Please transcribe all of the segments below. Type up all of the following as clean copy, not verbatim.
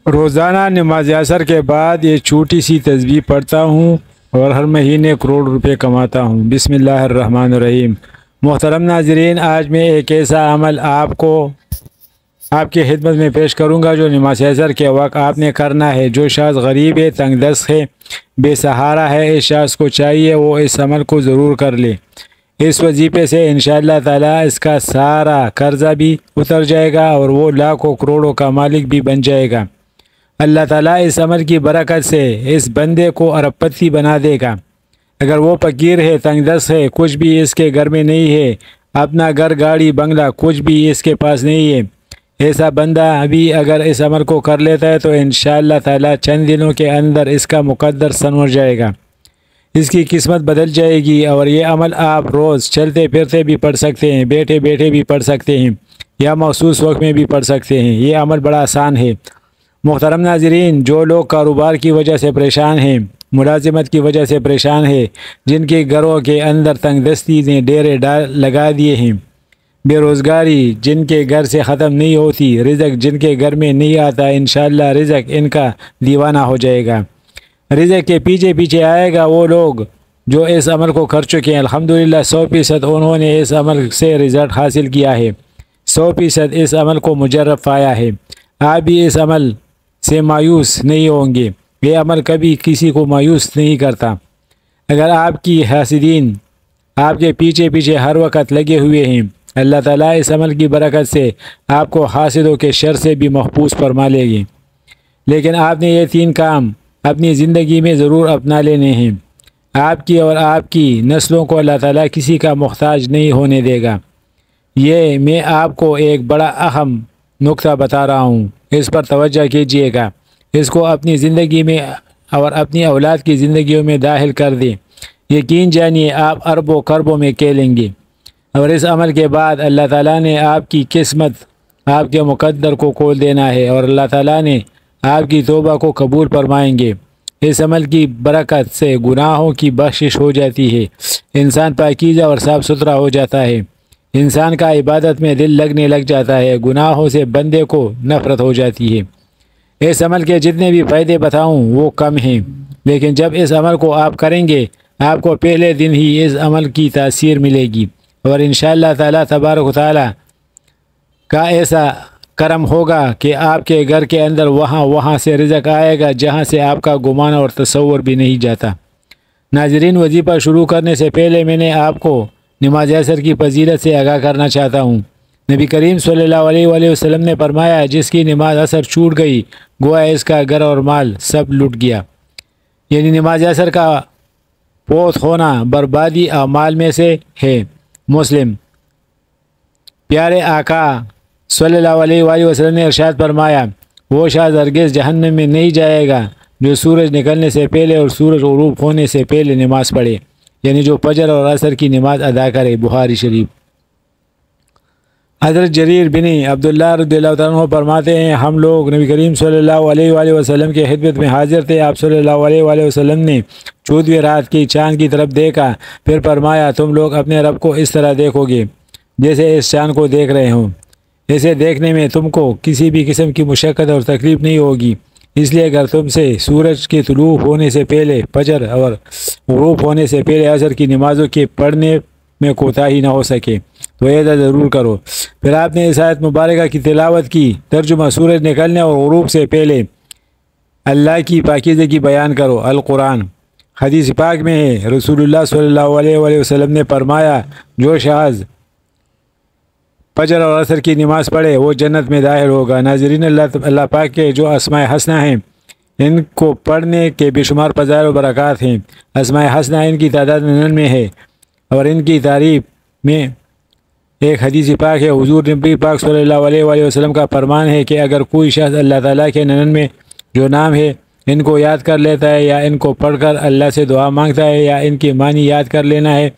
روزانہ نماز عصر کے بعد یہ چھوٹی سی تسبیح پڑھتا ہوں اور ہر مہینے کروڑ روپے کماتا ہوں۔ بسم اللہ الرحمن الرحیم۔ محترم ناظرین، آج میں ایک ایسا عمل آپ کی خدمت میں پیش کروں گا جو نماز عصر کے وقت آپ نے کرنا ہے۔ جو شخص غریب ہے، تنگ دست ہے، بے سہارا ہے، اس شخص کو چاہیے وہ اس عمل کو ضرور کر لے۔ اس وظیفے سے انشاءاللہ تعالی اس کا سارا قرضہ بھی اتر جائے گا اور وہ لاکھوں کروڑوں کا مالک بھی بن جائے گا۔ اللہ تعالیٰ اس عمل کی برکت سے اس بندے کو ارب پتی بنا دے گا۔ اگر وہ فقیر ہے، تنگ دست ہے، کچھ بھی اس کے گھر میں نہیں ہے، اپنا گھر گاڑی بنگلہ کچھ بھی اس کے پاس نہیں ہے، ایسا بندہ ابھی اگر اس عمل کو کر لیتا ہے تو انشاءاللہ تعالیٰ چند دنوں کے اندر اس کا مقدر سنور جائے گا، اس کی قسمت بدل جائے گی۔ اور یہ عمل آپ روز چلتے پھرتے بھی پڑھ سکتے ہیں، بیٹھے بیٹھے بھی پڑھ سکتے ہیں یا مخصوص وقت میں بھی پڑھ سکتے ہیں۔ یہ عمل بڑا آسان ہے۔ محترم ناظرین، جو لوگ کاروبار کی وجہ سے پریشان ہیں، ملازمت کی وجہ سے پریشان ہیں، جن کے گھروں کے اندر تنگ دستی نے ڈیرے لگا دیے ہیں، بے روزگاری جن کے گھر سے ختم نہیں ہوتی، رزق جن کے گھر میں نہیں آتا، انشاءاللہ رزق ان کا دیوانہ ہو جائے گا۔ رزق کے پیچھے پیچھے آئے گا۔ وہ لوگ جو اس عمل کو کر چکے ہیں، الحمدللہ 100% انہوں نے اس عمل سے رزلٹ حاصل کیا ہے، 100% اس عمل کو مجرب پایا ہے۔ آپ بھی اس عمل سے مایوس نہیں ہوں گے۔ یہ عمل کبھی کسی کو مایوس نہیں کرتا۔ اگر آپ کی حاسدین آپ کے پیچھے پیچھے ہر وقت لگے ہوئے ہیں، اللہ تعالیٰ اس عمل کی برکت سے آپ کو حاسدوں کے شر سے بھی محفوظ فرما لے گی۔ لیکن آپ نے یہ 3 کام اپنی زندگی میں ضرور اپنا لینے ہیں۔ آپ کی اور آپ کی نسلوں کو اللہ تعالیٰ کسی کا محتاج نہیں ہونے دے گا۔ یہ میں آپ کو ایک بڑا اہم نقطہ بتا رہا ہوں، اس پر توجہ کیجیے گا۔ اس کو اپنی زندگی میں اور اپنی اولاد کی زندگیوں میں داخل کر دیں۔ یقین جانیے آپ اربوں خربوں میں کھیلیں گے۔ اور اس عمل کے بعد اللہ تعالیٰ نے آپ کی قسمت، آپ کے مقدر کو کھول دینا ہے اور اللہ تعالیٰ نے آپ کی توبہ کو قبول فرمائیں گے۔ اس عمل کی برکت سے گناہوں کی بخشش ہو جاتی ہے، انسان پاکیزہ اور صاف ستھرا ہو جاتا ہے، انسان کا عبادت میں دل لگنے لگ جاتا ہے، گناہوں سے بندے کو نفرت ہو جاتی ہے۔ اس عمل کے جتنے بھی فائدے بتاؤں وہ کم ہیں، لیکن جب اس عمل کو آپ کریں گے آپ کو پہلے دن ہی اس عمل کی تاثیر ملے گی اور انشاءاللہ تعالیٰ تبارک و تعالیٰ کا ایسا کرم ہوگا کہ آپ کے گھر کے اندر وہاں سے رزق آئے گا جہاں سے آپ کا گمان اور تصور بھی نہیں جاتا۔ ناظرین، وظیفہ شروع کرنے سے پہلے میں نے آپ کو نماز عصر کی فضیلت سے آگاہ کرنا چاہتا ہوں۔ نبی کریم صلی اللہ علیہ وآلہ وسلم نے فرمایا، جس کی نماز عصر چھوٹ گئی گویا اس کا گھر اور مال سب لٹ گیا۔ یعنی نماز عصر کا فوت ہونا بربادی اعمال میں سے ہے۔ مسلم۔ پیارے آقا صلی اللہ علیہ وآلہ وسلم نے ارشاد فرمایا، وہ شخص ہرگز جہنم میں نہیں جائے گا جو سورج نکلنے سے پہلے اور سورج غروب ہونے سے پہلے نماز پڑھے، یعنی جو فجر اور عصر کی نماز ادا کرے۔ بخاری شریف۔ حضرت جریر بن عبداللہ رضی اللہ عنہ فرماتے ہیں، ہم لوگ نبی کریم صلی اللہ علیہ وآلہ وسلم کے خدمت میں حاضر تھے۔ آپ صلی اللہ علیہ وآلہ وسلم نے 14ویں رات کی چاند کی طرف دیکھا، پھر فرمایا، تم لوگ اپنے رب کو اس طرح دیکھو گے جیسے اس چاند کو دیکھ رہے ہوں۔ اسے دیکھنے میں تم کو کسی بھی قسم کی مشقت اور تکلیف نہیں ہوگی، اس لیے اگر تم سے سورج کے طلوع ہونے سے پہلے فجر اور غروب ہونے سے پہلے عصر کی نمازوں کے پڑھنے میں کوتاہی نہ ہو سکے تو ایسا ضرور کرو۔ پھر آپ نے اس آیت مبارکہ کی تلاوت کی۔ ترجمہ: سورج نکلنے اور غروب سے پہلے اللہ کی پاکیزگی بیان کرو۔ القرآن۔ حدیث پاک میں ہے، رسول اللہ صلی اللہ علیہ وآلہ وسلم نے فرمایا، جو شخص فجر اور عصر کی نماز پڑھے وہ جنت میں داخل ہوگا۔ ناظرین، اللہ پاک کے جو اسماء حسنہ ہیں ان کو پڑھنے کے بے شمار فضائل و برکات ہیں۔ اسماء حسنہ ان کی تعداد 99 ہے اور ان کی تعریف میں ایک حدیث پاک ہے۔ حضور نبی پاک صلی اللہ علیہ وآلہ وسلم کا فرمان ہے کہ اگر کوئی شخص اللہ تعالیٰ کے 99 جو نام ہے ان کو یاد کر لیتا ہے یا ان کو پڑھ کر اللہ سے دعا مانگتا ہے یا ان کی معنی یاد کر لینا ہے،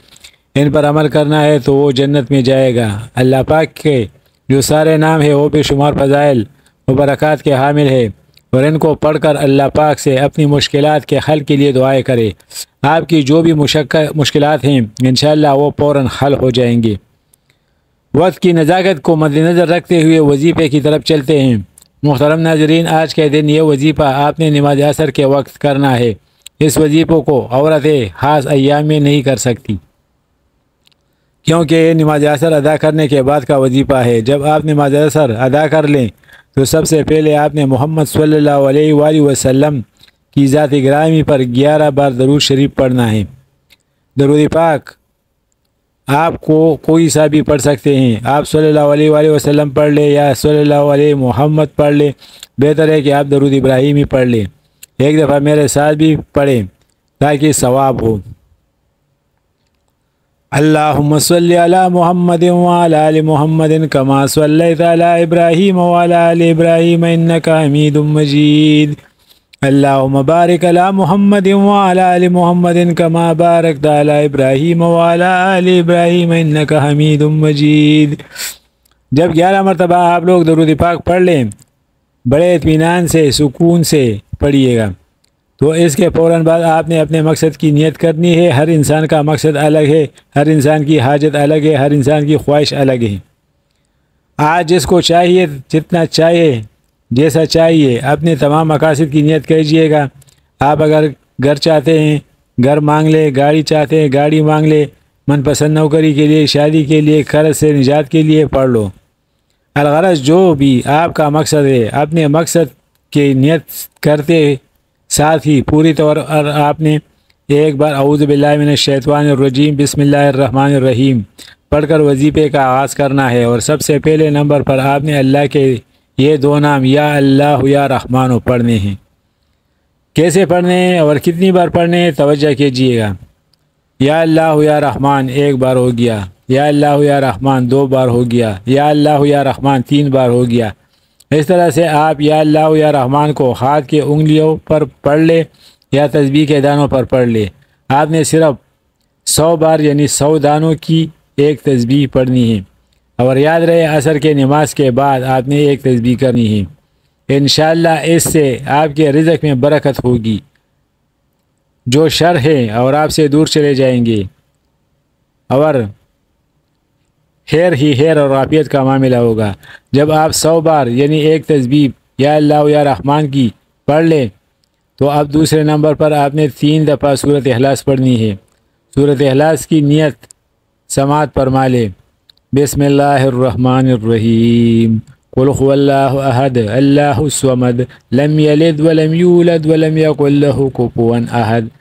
ان پر عمل کرنا ہے تو وہ جنت میں جائے گا۔ اللہ پاک کے جو سارے نام ہیں وہ بے شمار فضائل و برکات کے حامل ہے اور ان کو پڑھ کر اللہ پاک سے اپنی مشکلات کے حل کے لیے دعائیں کرے۔ آپ کی جو بھی مشکلات ہیں انشاءاللہ وہ فوراً حل ہو جائیں گے۔ وقت کی نزاکت کو مد نظر رکھتے ہوئے وظیفے کی طرف چلتے ہیں۔ محترم ناظرین، آج کے دن یہ وظیفہ آپ نے نماز عصر کے وقت کرنا ہے۔ اس وظیفوں کو عورتیں خاص ایام میں نہیں کر سکتی، کیونکہ یہ نماز عصر ادا کرنے کے بعد کا وظیفہ ہے۔ جب آپ نماز عصر ادا کر لیں تو سب سے پہلے آپ نے محمد صلی اللہ علیہ وآلہ وسلم کی ذات گرامی پر 11 بار درود شریف پڑھنا ہے۔ درود پاک آپ کو کوئی سا بھی پڑھ سکتے ہیں۔ آپ صلی اللہ علیہ وآلہ وسلم پڑھ لیں یا صلی اللہ علیہ محمد پڑھ لیں، بہتر ہے کہ آپ درود ابراہیمی پڑھ لیں۔ ایک دفعہ میرے ساتھ بھی پڑھیں تاکہ ثواب ہو۔ اللہم صلی علی محمد وعلی آل محمد کما صلیت علی ابراہیم وعلی آل ابراہیم انک حمید مجید۔ اللہم بارک علی محمد وعلی آل محمد کما بارکت علی ابراہیم وعلی آل ابراہیم انک حمید مجید۔ جب 11 مرتبہ آپ لوگ درود پاک پڑھ لیں، بڑے اطمینان سے سکون سے پڑھیے گا۔ تو اس کے فوراً بعد آپ نے اپنے مقصد کی نیت کرنی ہے۔ ہر انسان کا مقصد الگ ہے، ہر انسان کی حاجت الگ ہے، ہر انسان کی خواہش الگ ہے۔ آج جس کو چاہیے، جتنا چاہیے، جیسا چاہیے، اپنے تمام مقاصد کی نیت کیجیے گا۔ آپ اگر گھر چاہتے ہیں گھر مانگ لے، گاڑی چاہتے ہیں گاڑی مانگ لے، من پسند نوکری کے لیے، شادی کے لیے، قرض سے نجات کے لیے پڑھ لو۔ الغرض جو بھی آپ کا مقصد ہے، اپنے مقصد کی نیت کرتے ساتھ ہی پوری طور پر آپ نے ایک بار اعوذ باللہ من الشیطان الرجیم بسم اللہ الرحمن الرحیم پڑھ کر وظیفے کا آغاز کرنا ہے۔ اور سب سے پہلے نمبر پر آپ نے اللہ کے یہ دو نام یا اللہ یا رحمان پڑھنے ہیں۔ کیسے پڑھنے ہیں اور کتنی بار پڑھنے ہیں، توجہ کیجیے گا۔ یا اللہ یا رحمان ایک بار ہو گیا، یا اللہ یا رحمان 2 بار ہو گیا، یا اللہ یا رحمان 3 بار ہو گیا۔ اس طرح سے آپ یا اللہ یا رحمان کو ہاتھ کے انگلیوں پر پڑھ لے یا تسبیح کے دانوں پر پڑھ لے۔ آپ نے صرف 100 بار یعنی 100 دانوں کی ایک تسبیح پڑھنی ہے۔ اور یاد رہے عصر کے نماز کے بعد آپ نے ایک تسبیح کرنی ہے۔ انشاءاللہ اس سے آپ کے رزق میں برکت ہوگی، جو شر ہے اور آپ سے دور چلے جائیں گے، اور خیر ہی خیر اور عافیت کا معاملہ ہوگا۔ جب آپ 100 بار یعنی ایک تسبیح یا اللہ یا رحمان کی پڑھ لیں تو اب دوسرے نمبر پر آپ نے 3 دفعہ سورۃ اخلاص پڑھنی ہے۔ سورۃ اخلاص کی نیت سماعت فرما لے۔ بسم اللہ الرحمن الرحیم قل هو اللہ احد اللہ الصمد لم یلد ولم یولد ولم یکن له کفوا احد۔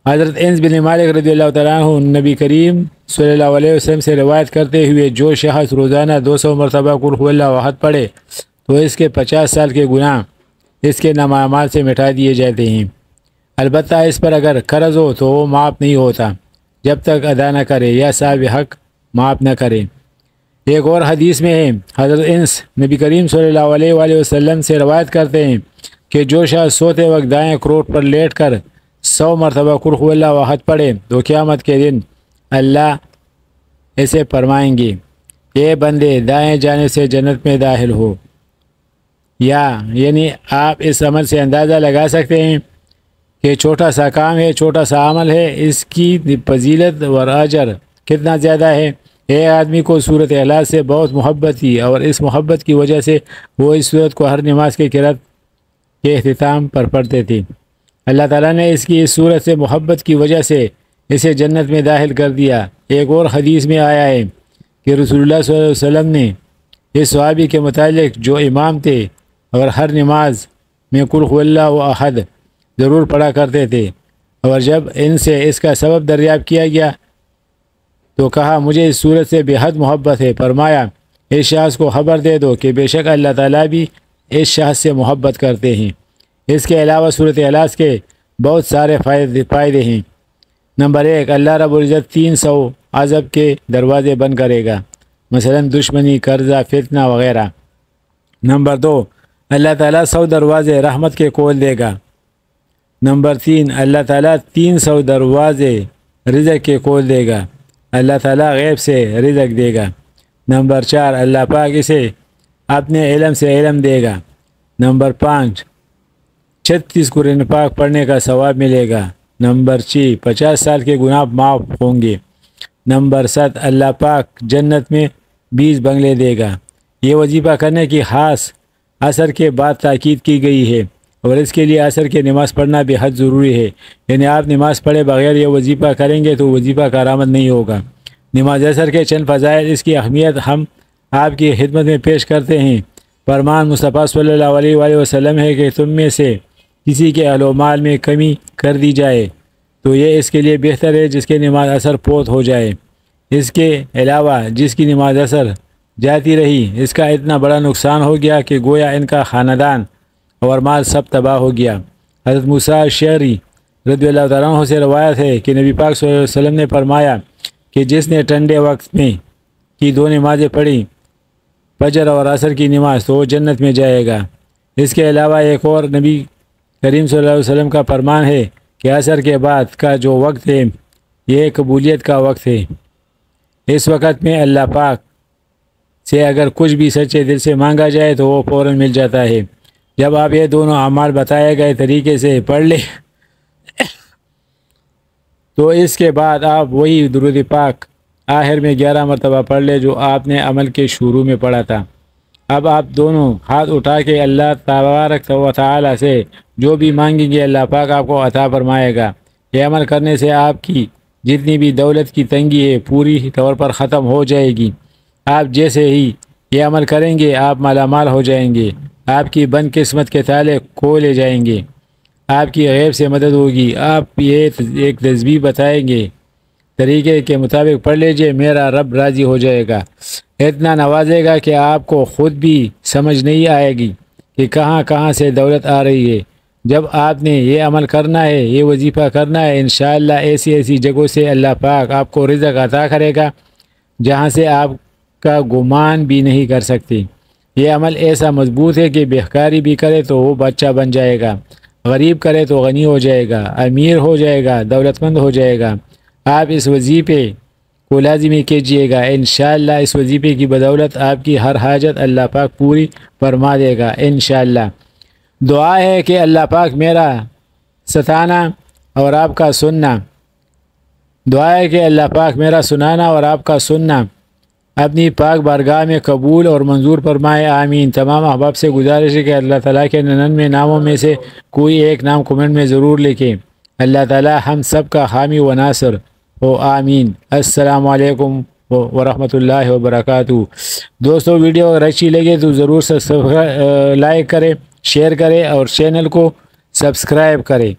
حضرت انس بن مالک رضی اللہ تعالیٰ عنہ نبی کریم صلی اللہ علیہ وسلم سے روایت کرتے ہوئے، جو شخص روزانہ 200 مرتبہ قل هو اللہ احد پڑھے تو اس کے 50 سال کے گناہ اس کے نامعمال سے مٹا دیے جاتے ہیں۔ البتہ اس پر اگر قرض ہو تو وہ معاف نہیں ہوتا جب تک ادا نہ کرے یا صاحب حق معاف نہ کرے۔ ایک اور حدیث میں ہے، حضرت انس نبی کریم صلی اللہ علیہ وآلہ وسلم سے روایت کرتے ہیں کہ جو شخص سوتے وقت دائیں کروٹ پر لیٹ کر 100 مرتبہ قل هو اللہ احد پڑھے تو قیامت کے دن اللہ اسے فرمائیں گے، اے بندے دائیں جانب سے جنت میں داخل ہو۔ یعنی آپ اس عمل سے اندازہ لگا سکتے ہیں کہ چھوٹا سا کام ہے، چھوٹا سا عمل ہے، اس کی فضیلت اور اجر کتنا زیادہ ہے۔ ایک آدمی کو سورۃ اخلاص سے بہت محبت تھی اور اس محبت کی وجہ سے وہ اس سورت کو ہر نماز کے قرات کے اختتام پر پڑھتے تھے۔ اللہ تعالیٰ نے اس کی اس سورت سے محبت کی وجہ سے اسے جنت میں داخل کر دیا۔ ایک اور حدیث میں آیا ہے کہ رسول اللہ صلی اللہ علیہ وسلم نے اس صحابی کے متعلق جو امام تھے اور ہر نماز میں قل هو اللہ احد ضرور پڑھا کرتے تھے، اور جب ان سے اس کا سبب دریافت کیا گیا تو کہا مجھے اس صورت سے بے حد محبت ہے۔ فرمایا اس شخص کو خبر دے دو کہ بے شک اللہ تعالیٰ بھی اس شخص سے محبت کرتے ہیں۔ اس کے علاوہ سورۃ اخلاص کے بہت سارے فائدے ہیں۔ نمبر 1، اللہ رب العزت 300 عذاب کے دروازے بند کرے گا، مثلا دشمنی، قرضہ، فتنہ وغیرہ۔ نمبر 2، اللہ تعالیٰ 100 دروازے رحمت کے کھول دے گا۔ نمبر 3، اللہ تعالیٰ 300 دروازے رزق کے کھول دے گا، اللہ تعالیٰ غیب سے رزق دے گا۔ نمبر 4، اللہ پاک اسے اپنے علم سے علم دے گا۔ نمبر 5، 36 قرآن پاک پڑھنے کا ثواب ملے گا۔ نمبر 6، 50 سال کے گناہ معاف ہوں گے۔ نمبر 7، اللہ پاک جنت میں 20 بنگلے دے گا۔ یہ وظیفہ کرنے کی خاص عصر کے بعد تاکید کی گئی ہے اور اس کے لیے عصر کی نماز پڑھنا بے حد ضروری ہے۔ یعنی آپ نماز پڑھے بغیر یہ وظیفہ کریں گے تو وظیفہ کارآمد نہیں ہوگا۔ نماز عصر کے چند فضائل، اس کی اہمیت ہم آپ کی خدمت میں پیش کرتے ہیں۔ فرمان مصطفیٰ صلی اللہ علیہ وآلہ وسلم ہے کہ تم میں سے کسی کے اہل و مال میں کمی کر دی جائے تو یہ اس کے لیے بہتر ہے جس کے نماز عصر فوت ہو جائے۔ اس کے علاوہ جس کی نماز عصر جاتی رہی اس کا اتنا بڑا نقصان ہو گیا کہ گویا ان کا خاندان اور مال سب تباہ ہو گیا۔ حضرت موسیٰ شعری رضی اللہ تعالیٰ عنہ سے روایت ہے کہ نبی پاک صلی اللہ علیہ وسلم نے فرمایا کہ جس نے ٹھنڈے وقت میں کی 2 نمازیں پڑھی، فجر اور عصر کی نماز، تو وہ جنت میں جائے گا۔ اس کے علاوہ ایک اور نبی کریم صلی اللہ علیہ وسلم کا فرمان ہے کہ عصر کے بعد کا جو وقت ہے یہ قبولیت کا وقت ہے۔ اس وقت میں اللہ پاک سے اگر کچھ بھی سچے دل سے مانگا جائے تو وہ فوراً مل جاتا ہے۔ جب آپ یہ دونوں اعمال بتائے گئے طریقے سے پڑھ لیں تو اس کے بعد آپ وہی درود پاک آخر میں 11 مرتبہ پڑھ لیں جو آپ نے عمل کے شروع میں پڑھا تھا۔ اب آپ دونوں ہاتھ اٹھا کے اللہ تبارک و تعالی سے جو بھی مانگیں گے اللہ پاک آپ کو عطا فرمائے گا۔ یہ عمل کرنے سے آپ کی جتنی بھی دولت کی تنگی ہے پوری طور پر ختم ہو جائے گی۔ آپ جیسے ہی یہ عمل کریں گے آپ مالا مال ہو جائیں گے، آپ کی بند قسمت کے تالے کھولے جائیں گے، آپ کی غیب سے مدد ہوگی۔ آپ یہ ایک تسبیح بتائیں گے، طریقے کے مطابق پڑھ لیجئے، میرا رب راضی ہو جائے گا، اتنا نوازے گا کہ آپ کو خود بھی سمجھ نہیں آئے گی کہ کہاں کہاں سے دولت آ رہی ہے۔ جب آپ نے یہ عمل کرنا ہے، یہ وظیفہ کرنا ہے، انشاءاللہ ایسی ایسی جگہوں سے اللہ پاک آپ کو رزق عطا کرے گا جہاں سے آپ کا گمان بھی نہیں کر سکتے۔ یہ عمل ایسا مضبوط ہے کہ بھکاری بھی کرے تو وہ بادشاہ بن جائے گا، غریب کرے تو غنی ہو جائے گا، امیر ہو جائے گا، دولت مند ہو جائے گا۔ آپ اس وظیفے کو لازمی کیجیے گا، انشاءاللہ اس وظیفے کی بدولت آپ کی ہر حاجت اللہ پاک پوری فرما دے گا انشاءاللہ۔ دعا ہے کہ اللہ پاک میرا ستانا اور آپ کا سننا، دعا ہے کہ اللہ پاک میرا سنانا اور آپ کا سننا اپنی پاک بارگاہ میں قبول اور منظور فرمائے، آمین۔ تمام احباب سے گزارش ہے کہ اللہ تعالیٰ کے 99 ناموں میں سے کوئی ایک نام کمنٹ میں ضرور لکھیں۔ اللہ تعالیٰ ہم سب کا حامی و ناصر ہو، آمین۔ السلام علیکم ورحمۃ اللہ وبرکاتہ۔ دوستو ویڈیو اگر اچھی لگے تو ضرور لائک کریں، شیئر کریں اور چینل کو سبسکرائب کریں۔